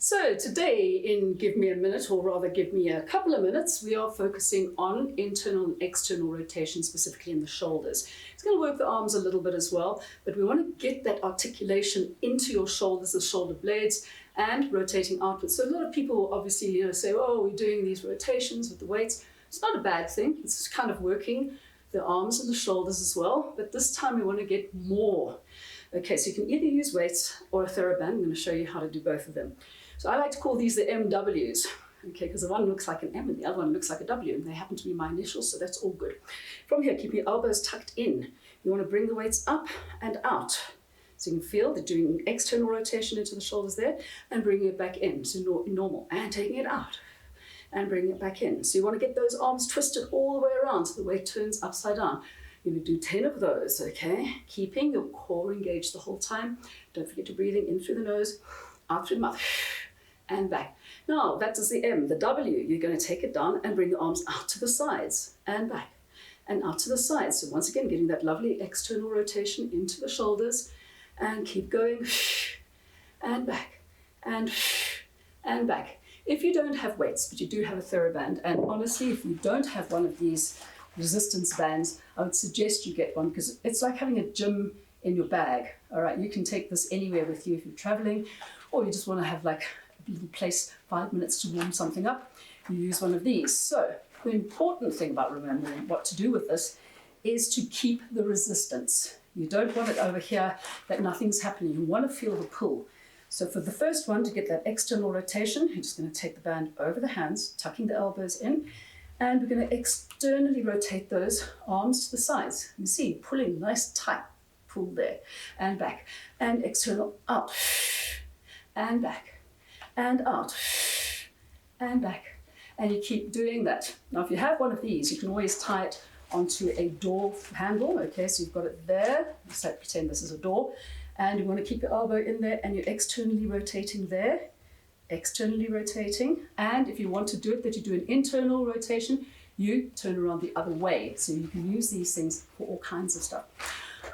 So today in Give Me a Minute, or rather give me a couple of minutes, we are focusing on internal and external rotation, specifically in the shoulders. It's going to work the arms a little bit as well, but we want to get that articulation into your shoulders, the shoulder blades, and rotating outwards. So a lot of people obviously say, oh, we're doing these rotations with the weights. It's not a bad thing. It's kind of working the arms and the shoulders as well, but this time we want to get more. Okay, so you can either use weights or a TheraBand. I'm going to show you how to do both of them. So I like to call these the MWs, okay, because the one looks like an M and the other one looks like a W, and they happen to be my initials, so that's all good. From here, keep your elbows tucked in. You want to bring the weights up and out. So you can feel they're doing external rotation into the shoulders there, and bringing it back in to normal, and taking it out, and bringing it back in. So you want to get those arms twisted all the way around so the weight turns upside down. You're going to do 10 of those, okay? Keeping your core engaged the whole time. Don't forget to breathing in through the nose, out through the mouth, and back. Now, that is the M. The W, you're going to take it down and bring the arms out to the sides, and back, and out to the sides. So once again, getting that lovely external rotation into the shoulders, and keep going, and back, and back. If you don't have weights, but you do have a TheraBand, and honestly, if you don't have one of these resistance bands, I would suggest you get one, because it's like having a gym in your bag. All right, you can take this anywhere with you if you're traveling, or you just want to have like a little place, 5 minutes to warm something up. You use one of these. So the important thing about remembering what to do with this is to keep the resistance. You don't want it over here that nothing's happening. You want to feel the pull. So for the first one, to get that external rotation, you're just going to take the band over the hands, tucking the elbows in, and we're going to externally rotate those arms to the sides. You see, pulling, nice tight pull there, and back, and external out, and back, and out, and back. And you keep doing that. Now, if you have one of these, you can always tie it onto a door handle, okay? So you've got it there, so pretend this is a door, and you want to keep your elbow in there, and you're externally rotating there, externally rotating, and if you want to do it that you do an internal rotation, you turn around the other way. So you can use these things for all kinds of stuff.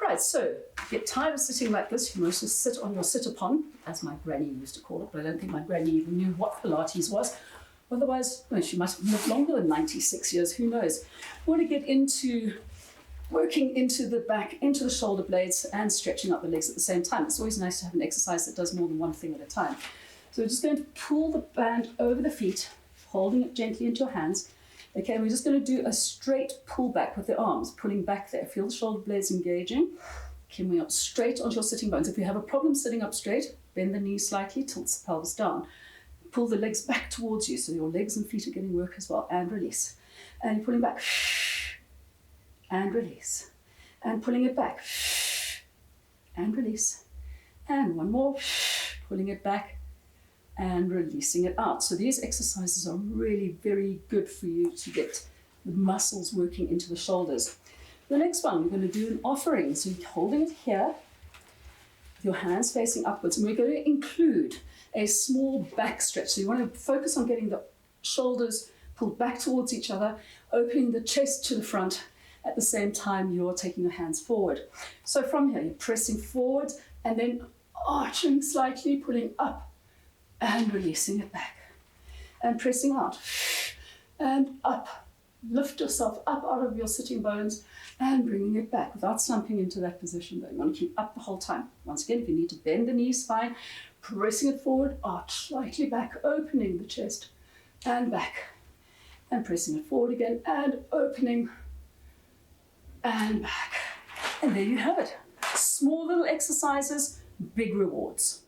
Right, so get tired of sitting like this, you must just sit on your sit-upon, as my granny used to call it, but I don't think my granny even knew what Pilates was. Otherwise, well, she must have lived longer than 96 years, who knows. We want to get into working into the back, into the shoulder blades, and stretching out the legs at the same time. It's always nice to have an exercise that does more than one thing at a time. So we're just going to pull the band over the feet, holding it gently into your hands. Okay, and we're just going to do a straight pull back with the arms, pulling back there. Feel the shoulder blades engaging. Coming up straight onto your sitting bones. If you have a problem sitting up straight, bend the knees slightly, tilt the pelvis down. Pull the legs back towards you, so your legs and feet are getting work as well, and release. And you're pulling back, and release. And pulling it back, and release. And one more, pulling it back, and releasing it out. So these exercises are really very good for you to get the muscles working into the shoulders. The next one, we're going to do an offering. So you're holding it here, with your hands facing upwards, and we're going to include a small back stretch. So you want to focus on getting the shoulders pulled back towards each other, opening the chest to the front. At the same time, you're taking your hands forward. So from here, you're pressing forward and then arching slightly, pulling up, and releasing it back, and pressing out, and up. Lift yourself up out of your sitting bones, and bringing it back without slumping into that position, though. You want to keep up the whole time. Once again, if you need to bend the knees, fine. Pressing it forward, arch slightly back, opening the chest, and back. And pressing it forward again, and opening, and back. And there you have it. Small little exercises, big rewards.